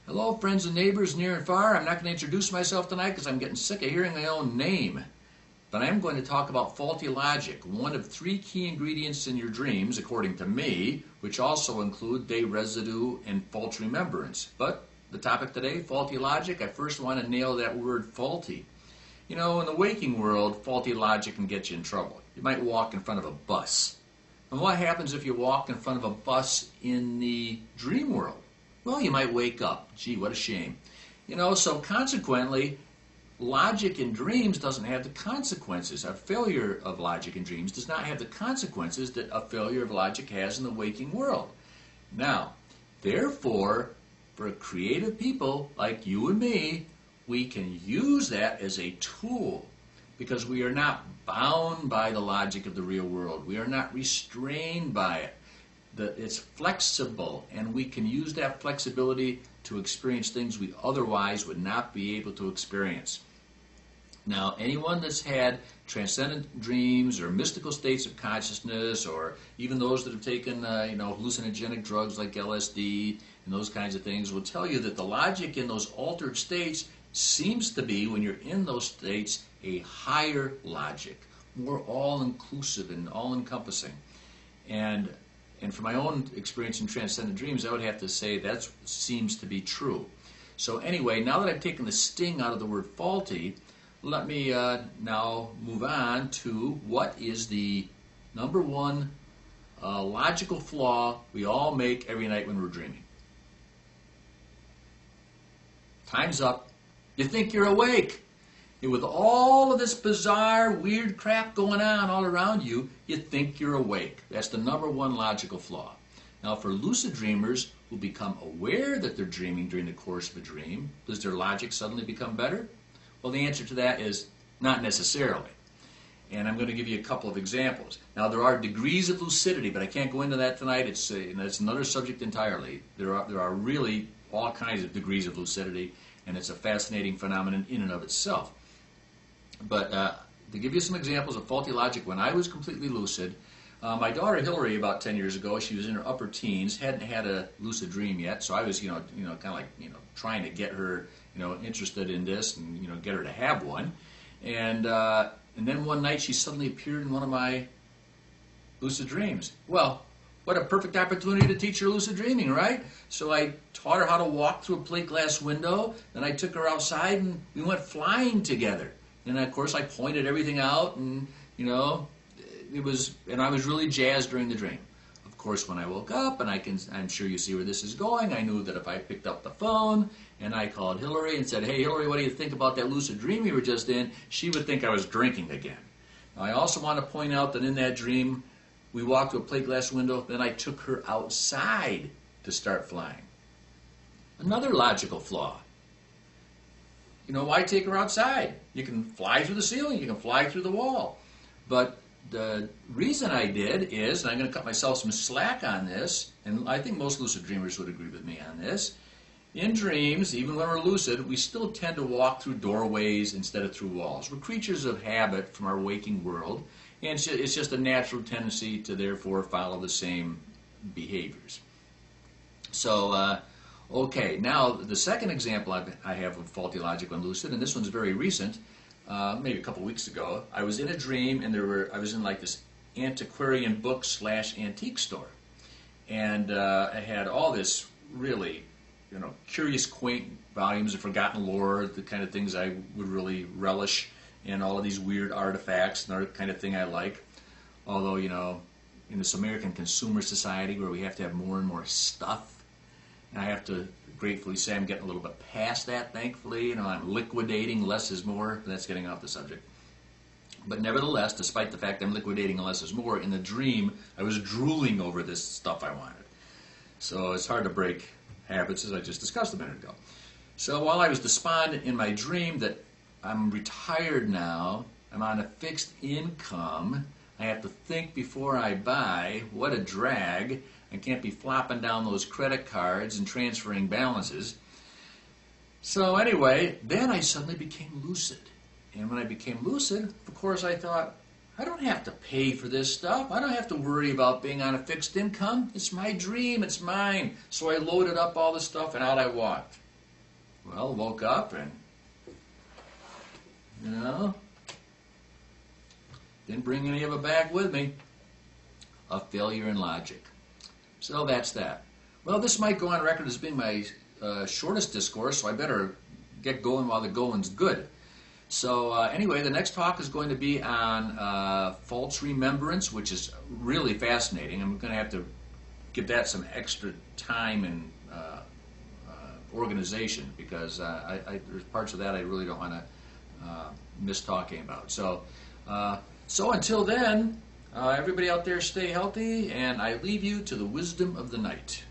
Hello, friends and neighbors near and far. I'm not going to introduce myself tonight because I'm getting sick of hearing my own name. But I am going to talk about faulty logic, one of three key ingredients in your dreams, according to me, which also include day residue and false remembrance. But the topic today, faulty logic, I first want to nail that word faulty. You know, in the waking world, faulty logic can get you in trouble. You might walk in front of a bus. And what happens if you walk in front of a bus in the dream world? Well, you might wake up. Gee, what a shame. You know, so consequently, logic in dreams doesn't have the consequences. A failure of logic in dreams does not have the consequences that a failure of logic has in the waking world. Now, therefore, for creative people like you and me, we can use that as a tool because we are not bound by the logic of the real world. We are not restrained by it. It's flexible, and we can use that flexibility to experience things we otherwise would not be able to experience. Now, anyone that's had transcendent dreams or mystical states of consciousness, or even those that have taken hallucinogenic drugs like LSD and those kinds of things, will tell you that the logic in those altered states seems to be, when you're in those states, a higher logic, more all-inclusive and all-encompassing. And from my own experience in transcendent dreams, I would have to say that seems to be true. So anyway, now that I've taken the sting out of the word faulty, let me now move on to what is the number one logical flaw we all make every night when we're dreaming. Time's up. You think you're awake. And with all of this bizarre, weird crap going on all around you, you think you're awake. That's the number one logical flaw. Now, for lucid dreamers who become aware that they're dreaming during the course of a dream, does their logic suddenly become better? Well, the answer to that is not necessarily. And I'm going to give you a couple of examples. Now, there are degrees of lucidity, but I can't go into that tonight. It's another subject entirely. There are really all kinds of degrees of lucidity, and it's a fascinating phenomenon in and of itself. But to give you some examples of faulty logic, when I was completely lucid, my daughter Hillary, about 10 years ago, she was in her upper teens, hadn't had a lucid dream yet, so I was, kind of like, trying to get her, interested in this and, get her to have one. And then one night she suddenly appeared in one of my lucid dreams. Well, what a perfect opportunity to teach her lucid dreaming, right? So I taught her how to walk through a plate glass window, then I took her outside and we went flying together. And of course I pointed everything out, and I was really jazzed during the dream. Of course, when I woke up, and I'm sure you see where this is going, I knew that if I picked up the phone and I called Hillary and said, "Hey Hillary, what do you think about that lucid dream you were just in?" she would think I was drinking again. Now, I also want to point out that in that dream, we walked through a plate glass window, then I took her outside to start flying. Another logical flaw. Why take her outside? You can fly through the ceiling, you can fly through the wall. But the reason I did is, and I'm going to cut myself some slack on this, and I think most lucid dreamers would agree with me on this, in dreams, even when we're lucid, we still tend to walk through doorways instead of through walls. We're creatures of habit from our waking world, and it's just a natural tendency to therefore follow the same behaviors. So, okay, now the second example I have of faulty logic when lucid, and this one's very recent, maybe a couple weeks ago. I was in a dream, and I was in like this antiquarian book / antique store, and I had all this really, curious, quaint volumes of forgotten lore, the kind of things I would really relish, and all of these weird artifacts, and the kind of thing I like. Although, in this American consumer society where we have to have more and more stuff, and I have to gratefully say I'm getting a little bit past that, thankfully. I'm liquidating. Less is more. That's getting off the subject. But nevertheless, despite the fact I'm liquidating less is more, in the dream, I was drooling over this stuff I wanted. So it's hard to break habits, as I just discussed a minute ago. So while I was despondent in my dream that I'm retired now, I'm on a fixed income, I have to think before I buy, what a drag. I can't be flopping down those credit cards and transferring balances. So anyway, then I suddenly became lucid. And when I became lucid, of course I thought, I don't have to pay for this stuff. I don't have to worry about being on a fixed income. It's my dream. It's mine. So I loaded up all the stuff and out I walked. Well, woke up and, you know, didn't bring any of it back with me. A failure in logic. So that's that. Well, this might go on record as being my shortest discourse, so I better get going while the going's good. So anyway, the next talk is going to be on false remembrance, which is really fascinating. I'm going to have to give that some extra time and organization, because there's parts of that I really don't want to miss talking about. So, so until then, everybody out there stay healthy, and I leave you to the wisdom of the night.